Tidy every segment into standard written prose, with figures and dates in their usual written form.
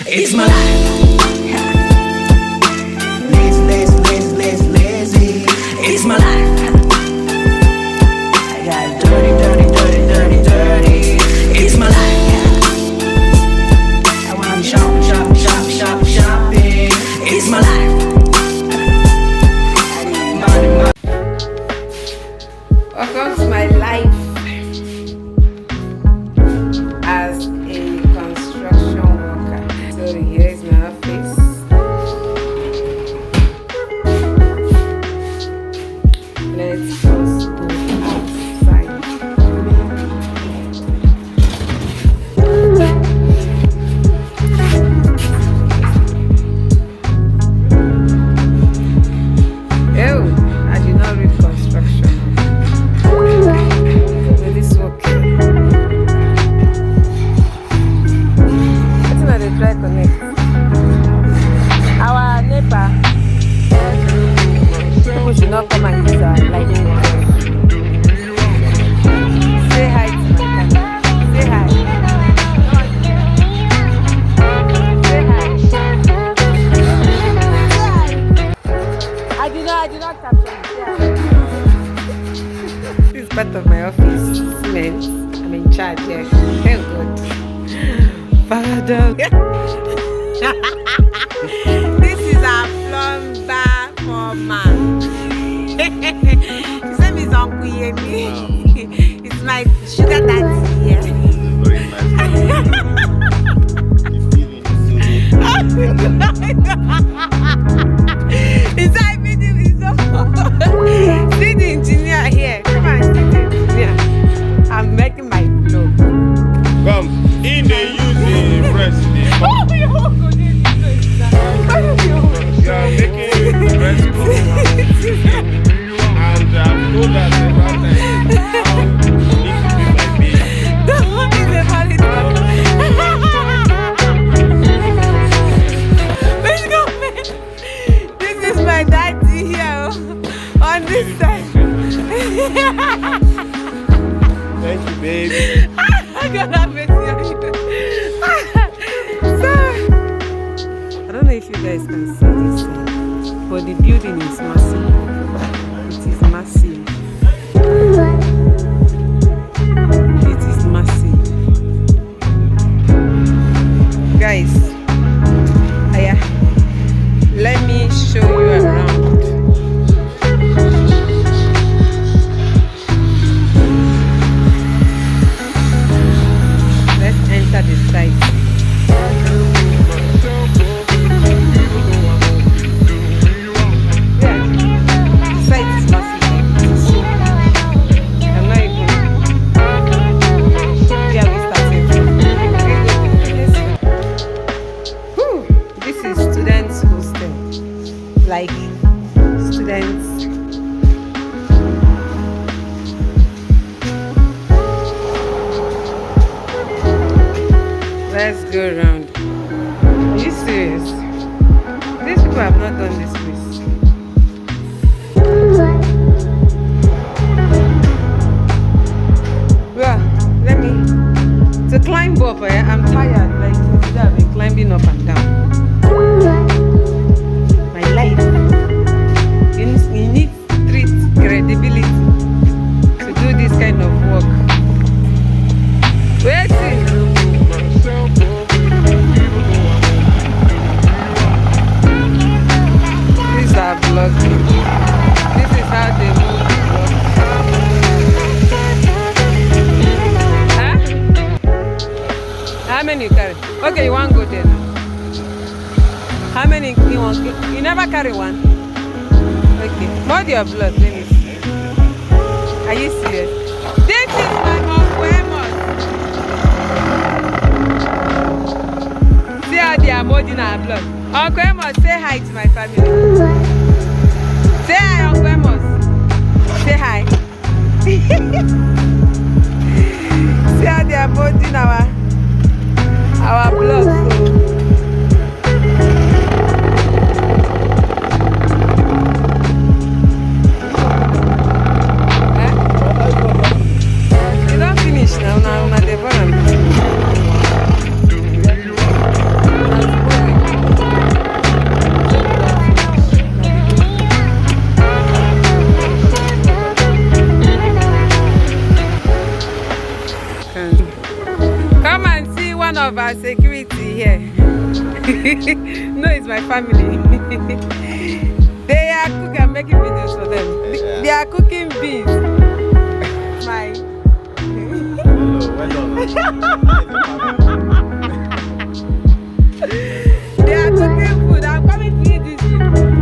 It's my life. Lazy. It's my life. I got dirty. It's my life. I wanna shopping. It's my life. Welcome to my life as a construction worker. So here's my office. Let's just go outside. Oh, I did not read construction. Try connect. Our neighbor, people should not come and use our light. Say hi to my camera. Say hi. Say hi. I did not capture it. This is part of my office. Cement. I'm in charge here. Thank God. Father. This is our plumber foreman. His name is Uncle Yemi. It's my sugar daddy here. Inside video is see the engineer here. Come on, see the engineer. I'm making my vlog. Come in the using president. You are making president. And I've told that several times. How need to be my baby. Let's go, man. This is my daddy here on this side. Thank you, baby. I gotta miss you. So, I don't know if you guys can see this, but the building is massive. It is massive. It is massive. Guys, let me show you around. Let's enter the site. Yeah, the site is massive. I'm not even. Yeah, we started. This is students' hostel. Like students. Let's go around. Are you serious? These people have not done this place. Well, let me to climb up. I'm tired. Like today I've been climbing up and down. My life. You need street credibility to do this kind of work. Waiting. These are vlogging. This is how they move the vlog. Huh? How many you carry? Okay, you want to go there now. How many you want? You never carry one? Okay. Hold your blood, let me see. Are you serious? This is my Uncle Amos. See how they are molding our blood. Uncle Amos, say hi to my family. Say hi, Uncle Amos. Say hi. See how they are molding our blood. So. You don't finish now, now they burn. security here. No, it's my family. They are cooking. I'm making videos for them. They are cooking beans. My. They are cooking food. I'm coming to eat this food.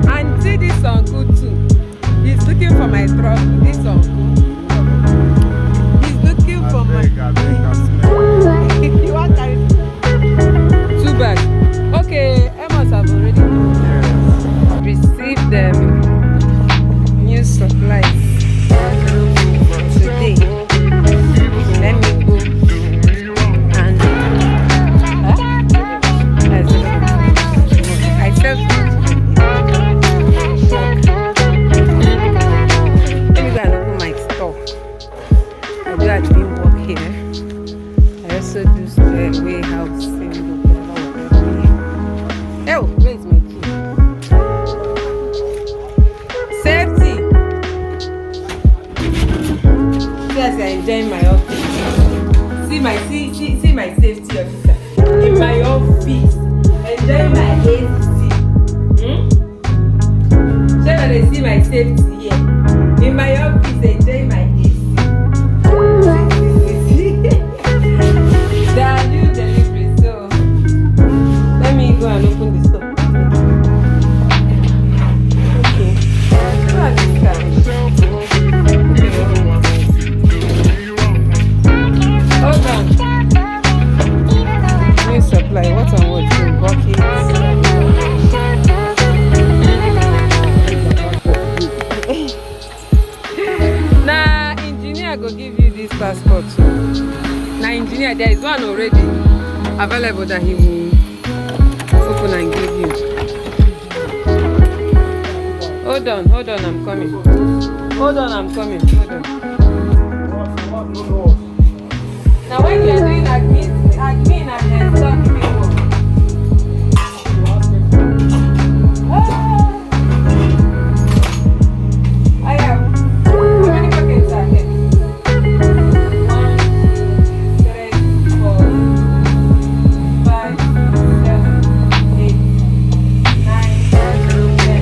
And see this uncle too. He's looking for my truffle. This uncle. He's looking for my. You want carry? Too bad. Okay, Amos have already received them new supplies today. Let me go and I said let me go and open my store. I do actually work here. I also do warehousing. Oh, where's my key? Safety. Yes, I enjoy my office. See my safety officer in my office. Enjoy my AC. So that they see my safety here. In my office, enjoy my AC. They are new delivery, so let me go and open the store. Okay. What is this? Hold on. New supply. What and what? Buckets. Nah, engineer go give you this passport. Now, engineer, there is one already available that he will open and give you. Hold on, I'm coming. Hold on. Now when you are doing admin and stuff people. I have how many packets are here? 1, 3, 4, 5, 7, 8, 9, 10,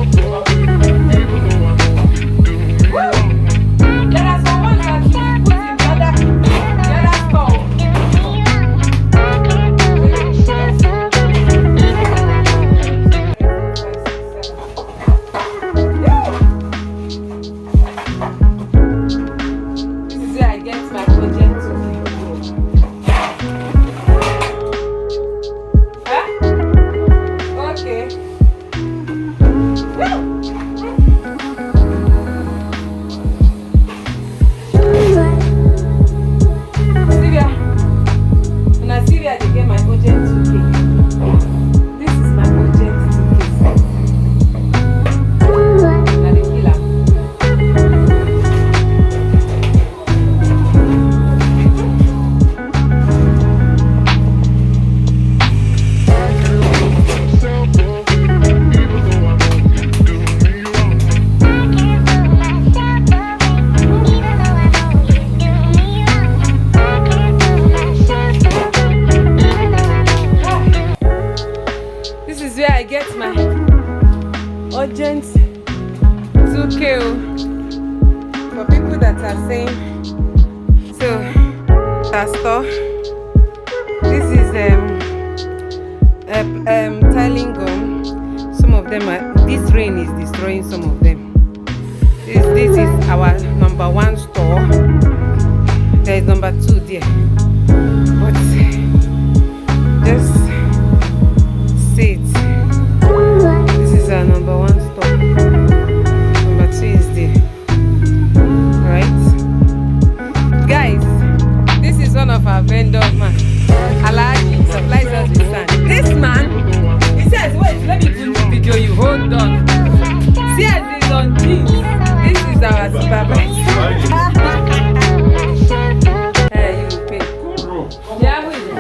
11. Woo! There are some ones that you put in the other store. This is where I get my project to. Huh? Okay. Woo! Sylvia, they get my urgent 2K. This is my urgent 2K. Now the killer. This is where I get my urgent 2K for people that are saying. So, our store. This is tiling gum. Some of them are. This rain is destroying some of them. This is our number 1 store. There is number 2 there. But just see it. This is our number 1 store. Number 2 is there. Right? Guys, this is one of our vendor man. Alaji supplies us with sand. This man, he says, wait, let me do the video you. Hold on. See as it's on jeans. This is our supervisor. Hey, you pay. Yeah, who is it?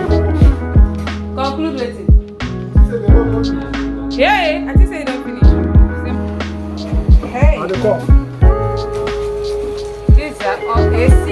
Conclude with it. Yeah, I think say you don't finish. Hey. These are all AC.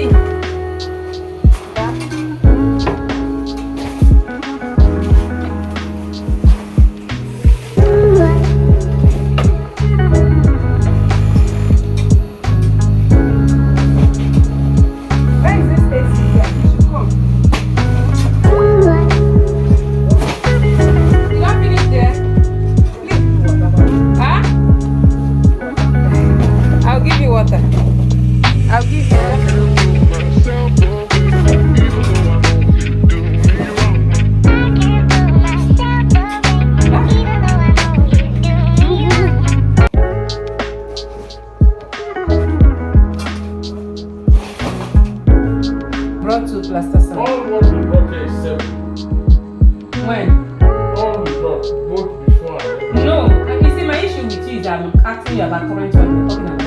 I'm asking you about current one, you're talking about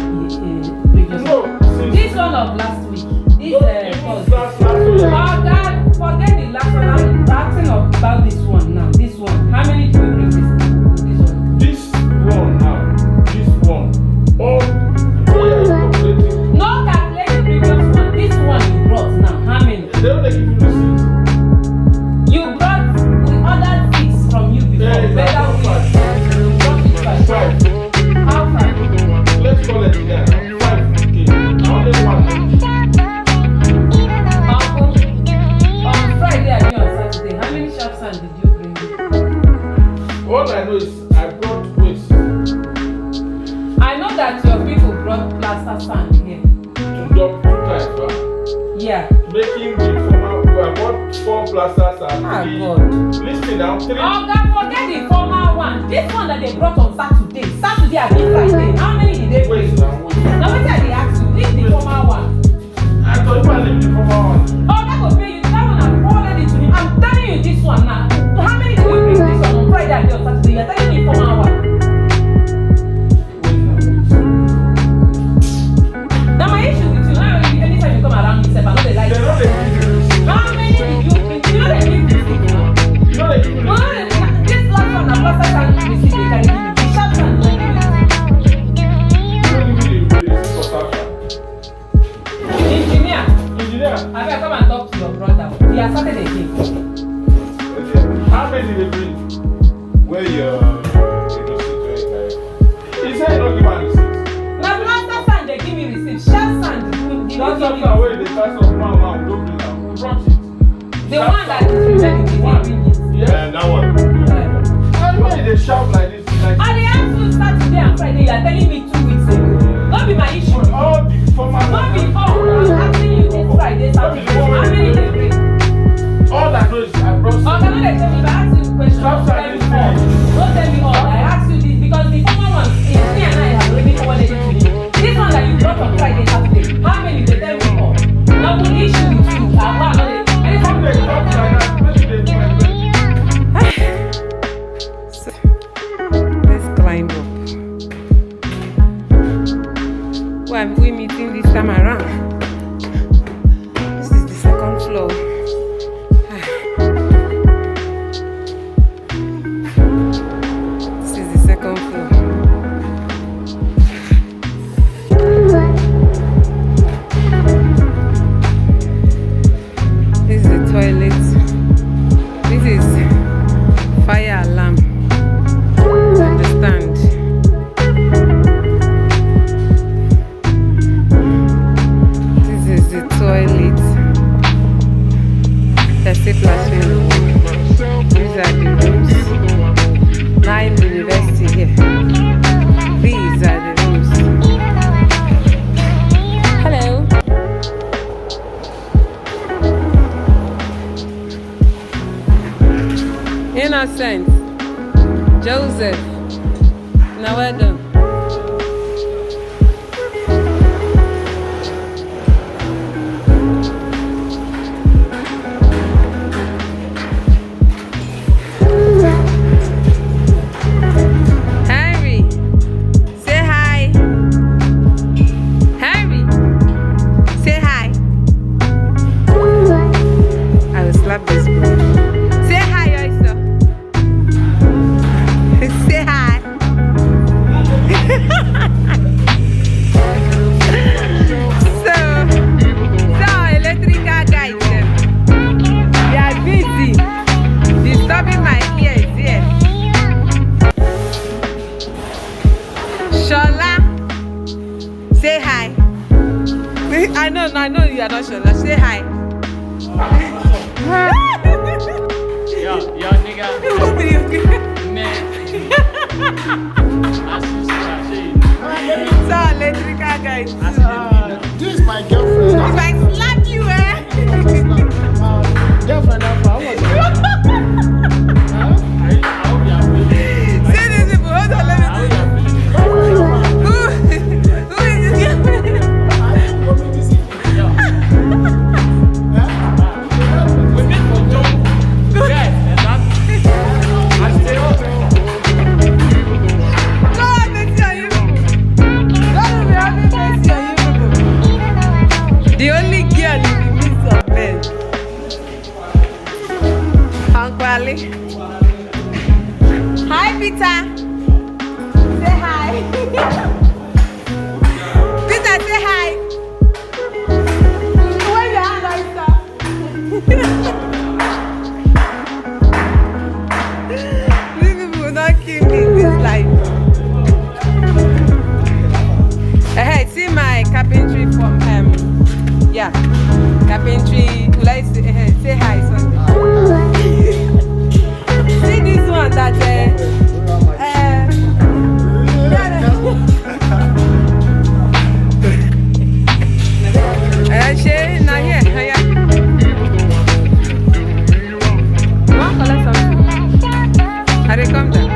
previous No, one. since This one of last week. This Thursday. last week. Oh God, forget the last one. I'm asking about this one now. This one. How many do you bring this one? This one now. This one. All we are calculating. No calculate the previous one. This one you brought now. How many? They don't give you receipt. You brought the other 6 from you before. Yeah, it's Better about with 5. you brought it five. 5. How far? Let's call it again. 5. Okay. Only one. Uncle, on Friday and on Saturday, how many sharp sand did you bring? All I know is I brought waste I know that your people brought plaster sand here. to dump 2 times, right? Yeah. Making the former. I bought 4 plasters and Ah, 3. God. Listen now, 3. Oh God, forget the former one. This one that they brought on Saturday. Saturday and Friday. How many did they bring? Waste now, waste. Now what did they ask you? Leave the former one. I thought if I leave the former one. Oh, that will pay you. That one I've forwarded it to him. I'm telling you this one now. How many did you bring this one on Friday and on Saturday? You're telling me former one. Now my issue with you, now anytime you come around me, say, I know they like They you. don't give you receipt. How many did you bring? You know they give you receipt now. You know they give you No, receipt. this last one, the plaster sand receipt, they carry me. The sharp sand, they give me. You don't give me the receipt for Saturday. Engineer, Engineer, I better come and talk to your brother. He has started again. okay. How many did they bring? Where your receipt where you carry? He said he don't give her receipt. Now plaster sand, they give me receipt. Sharp sand, did you That's give me? after where they start some man, we don't bring am. We brought it. The one that is remaining, did you bring it? Yeah, that one. Why they shout like this? Like And they asked you Saturday and Friday, you are telling me 2 weeks ago. Don't be my issue. all the former. Don't be all. I'm asking you this Friday, Saturday. How many did you bring? All I know is I brought. Oh, cannot they tell me if I ask you a question? Stop Don't tell me saying all. Don't tell me all. I asked you this because the former one, me and I have already forwarded it to you. This one that you brought on Friday, Saturday, how many they tell me all? Now, the issue with you, Some they talk like that. Maybe they do like that. Let's climb up. Who are we meeting this time around? This is the second floor. This is the second floor. This is the toilet. This is fire alarm. Understand? This is the toilet. That's a plastic. These are the rooms. Nile University here. These are the rooms. Hello. Innocent. Joseph. Now well done. Harry, say hi. Harry, say hi. I will slap this boy. Say hi, Oyster. Say hi. So electrical guys, they are busy disturbing my ears here. Shola, say hi. I know you are not Shola. Say hi. Yo, nigga, Who do you man. I see shit. So electrical guys. This is my girlfriend. If I slap you, Girlfriend, how was it? I hope you are feeling. say this people. Hold on, let me I see. hope you are feeling. Who is this girlfriend? Yo, we meet for joke. Yes, exactly. I stay up. Go on, let's see how Hi, Peter. Say hi. Peter, say hi. Wave your hand, Oyster. These people will not kill me in this life. See my carpentry from yeah, carpentry. Like say hi, son. See this one that she now here. You want to collect something? How they come down?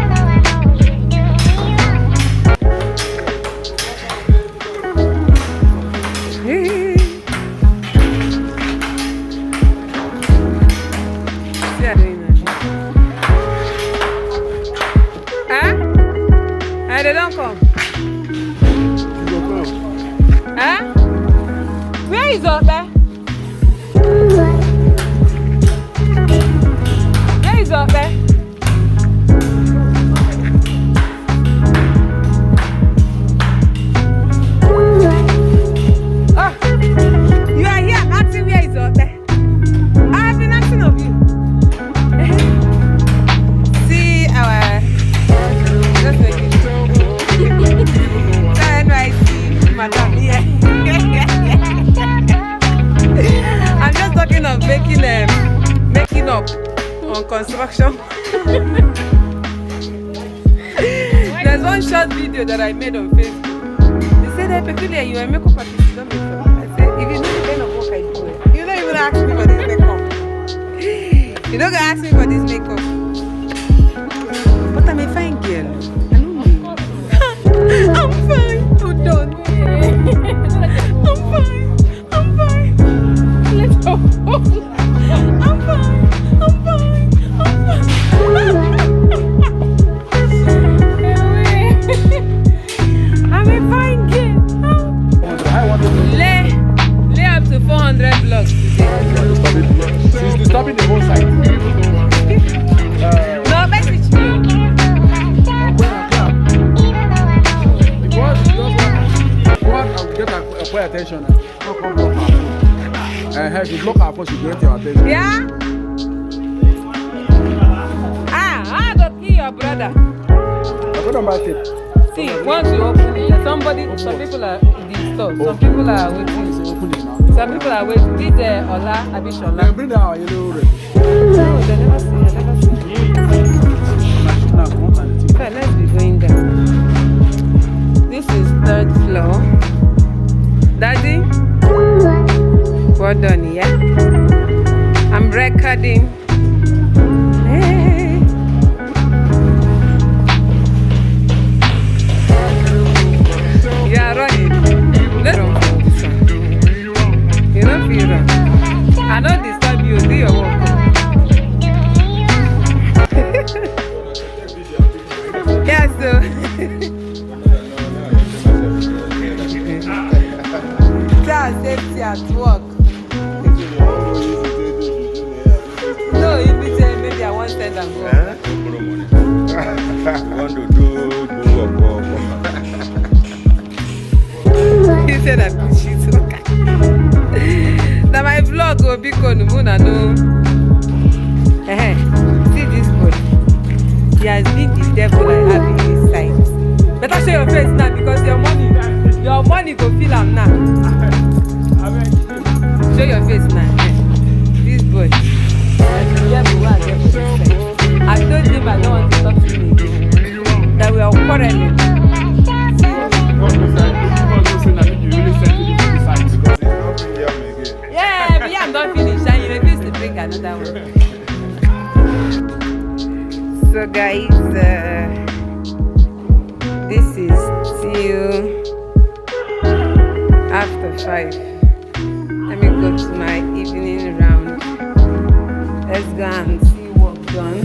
They don't come. Huh? Where is Ope? Where is Ope? Oh, you are here. I'm asking where is Ope? I have been asking of you. See our. Just make it. Madam, yeah. I'm just talking of making up on construction. There's one short video that I made on Facebook. They said that peculiar, you are a makeup artist, you don't make up. I said, if you know the kind of work I do, you don't even ask me for this makeup. You don't ask me for this makeup. But I'm a fine girl. I'm fine. Hold on. I'm fine. Let's go. I'm fine. I'm a fine girl. Lay up to 400 blocks today. She's disturbing the whole site. No, message me. Pay attention. If you block her phone, she get your attention. Yeah? I go kill your brother. See, once you open it, some people are in the store. Some people are waiting. Some people are waiting. Did Ola, Abishola? Bring down our yellow red. No, they never see. Okay, let's be going down. This is 3rd floor. Daddy? Well done, yeah? I'm recording. Hey. You are running. Let's run for this one. You don't feel run. I don't disturb you, do your work. Yeah, so. Safety at work. No, if you tell maybe I won't send them go. Want to do work. He said that she's okay. Now my vlog will be on the moon and no. See this boy. He has been the devil I have in his sight. Better show your face now because your money go feel am now. Show your face now. This boy. I told him I don't want to talk to him again. That we are quarreling. Yeah, but I'm not finished and you refuse to drink another one. So guys, this is till after 5. Let me go to my evening round. Let's go and see work done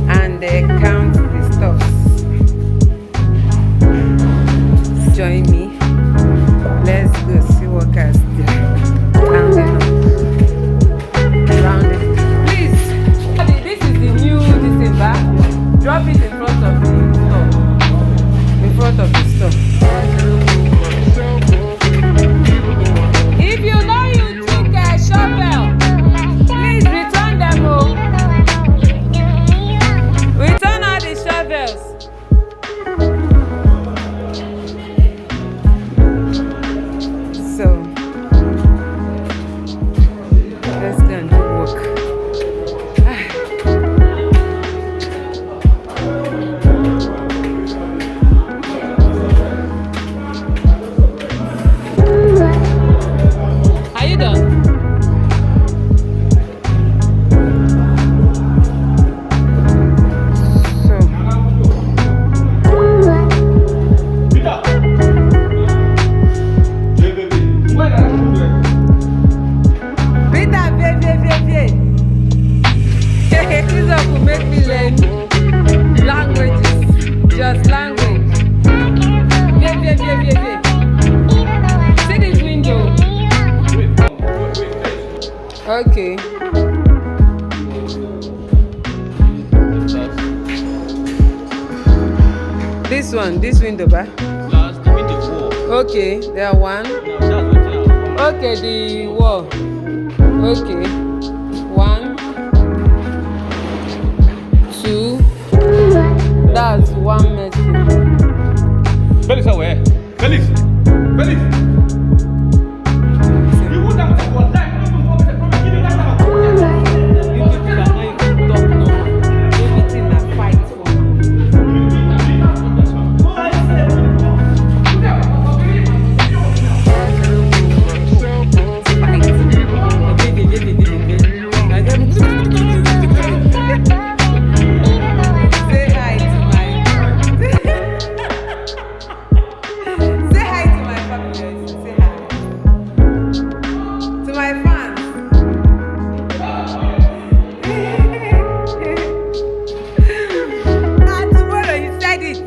and count the stuffs. Join me. Let's go see workers there. Rounding up. Rounding. Please, this is the new December. This one, this window, ba? Last, the window wall. Okay, there are one. Now that's what they are. Okay, the wall. Okay. 1, 2. That's 1 meter. Felix, where? Felix! Felix! You would have to go back. Everything na fight for. Say hi to my say hi to my family. Say hi to my fans. Tomorrow you said it.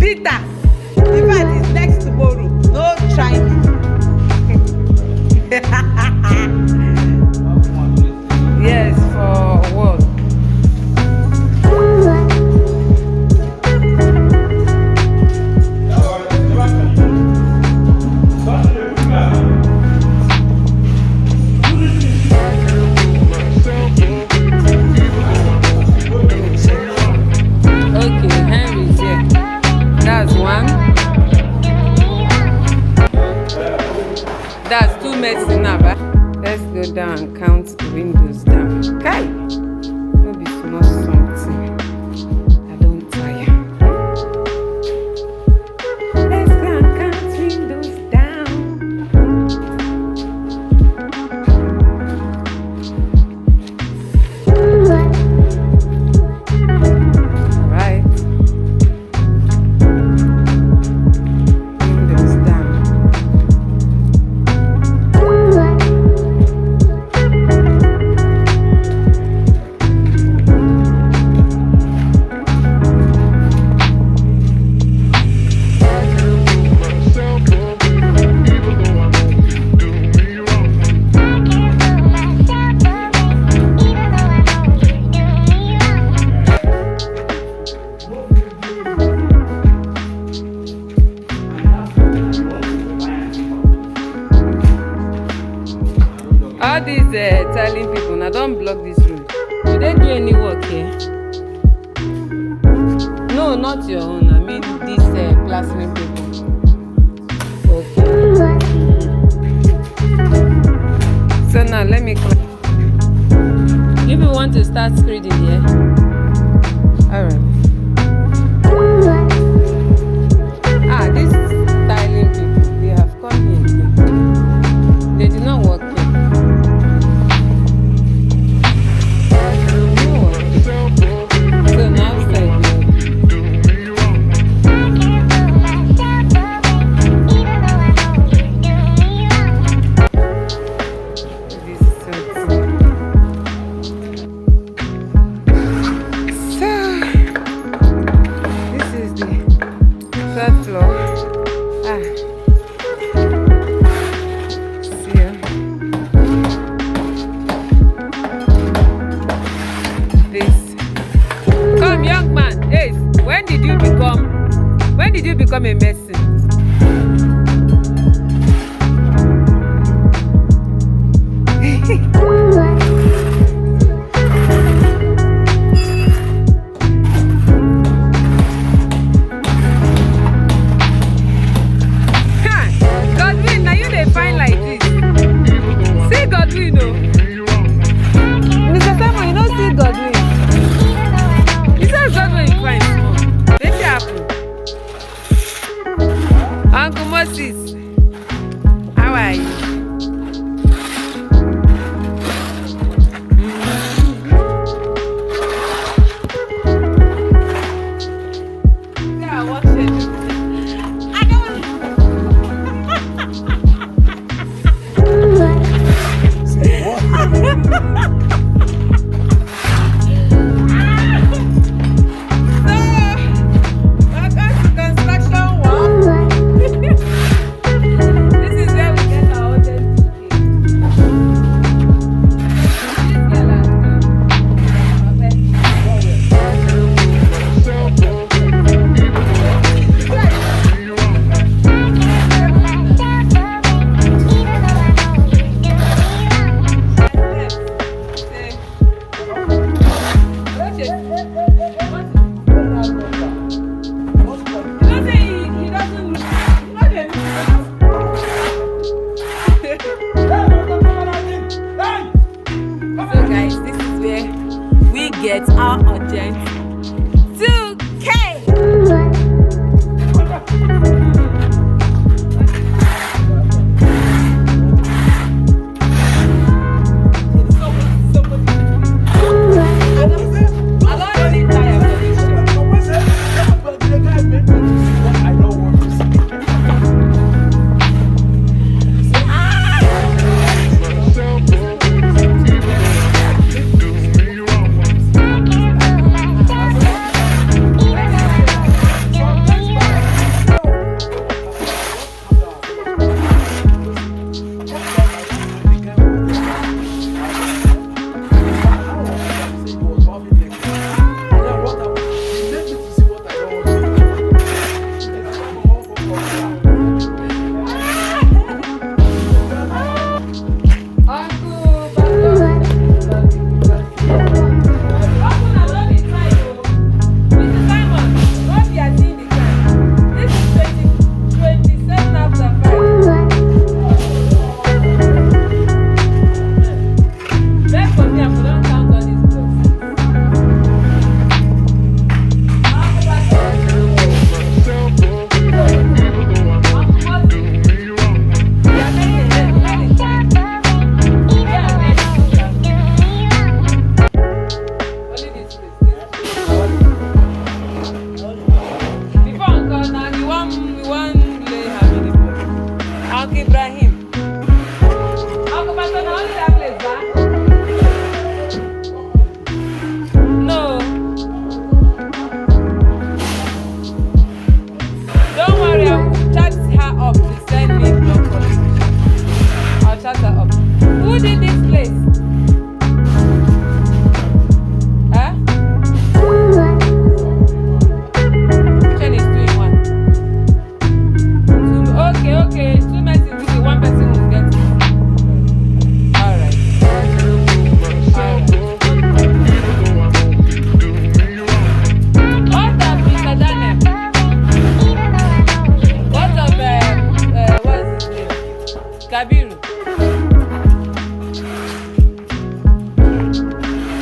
Peter, the fact is next tomorrow. No trying. Yes, for what? Okay, Henry's here. That's 1. That's 2 medicine now, ba? Let's go down and count the windows down. Kai! No be small something. I don't tire. Let's go and count windows down. Alright. Windows down. All these telling people, now don't block this room. Do they do any work here? No, not your own. I mean this plastering people. Okay. So now let me if you want to start screening here. Alright. This styling people, they have come here again. They did not work here. So now this is the 3rd floor. See ya. This. Come, young man. Ace, when did you become a Mason? Godwin, now you dey fine like this. See Godwin, oh. Mr. Simon, you don't see Godwin. You say Godwin is fine small. Make it happen. budget, how urgent? 2K!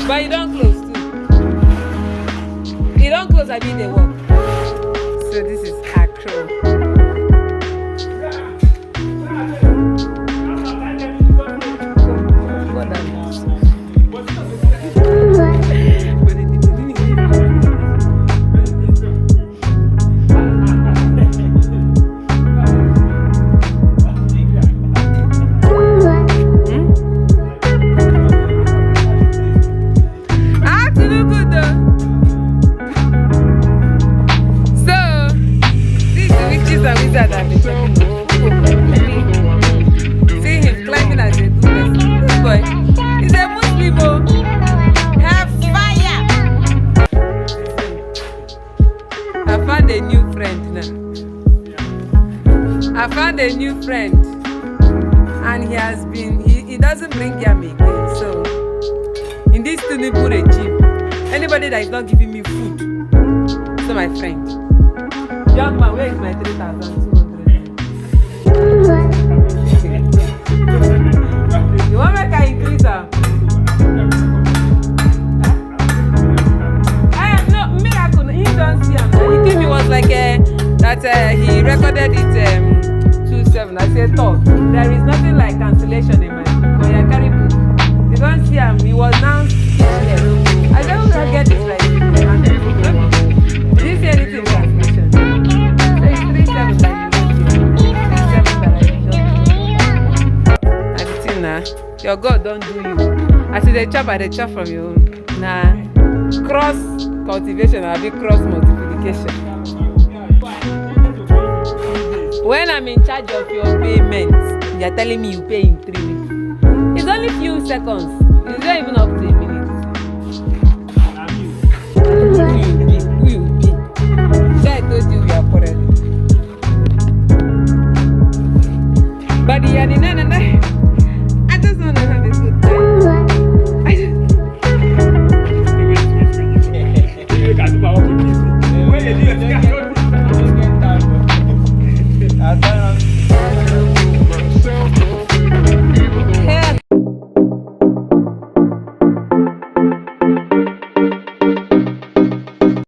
But you don't close too. You don't close, I mean they work. So this is acro. See him climbing as a good person. This boy is a Muslim. Have fire! I found a new friend now. I found a new friend, and he has been. He doesn't bring yam again. So in this Tinubu regime, anybody that is not giving me food, so my friend. Young man, where is my 3,200? You want me to increase them? No, miracle. He don't see him. He came, he was like he recorded it 2/7. I said, "Oh, there is nothing like cancellation in my book. Oh, yeah, carry book. You don't see him. He was now speechless. I don't get this right. Did you see anything in cancellation? So it's 3/7 that you your God don't do you. I see the chop, I the chop from you. Nah, cross cultivation, I'll be cross multiplication. When I'm in charge of your payments, you're telling me you pay in 3 weeks. It's only few seconds. It's not even up to a minute. Who you be? So I told you are quarreling. But the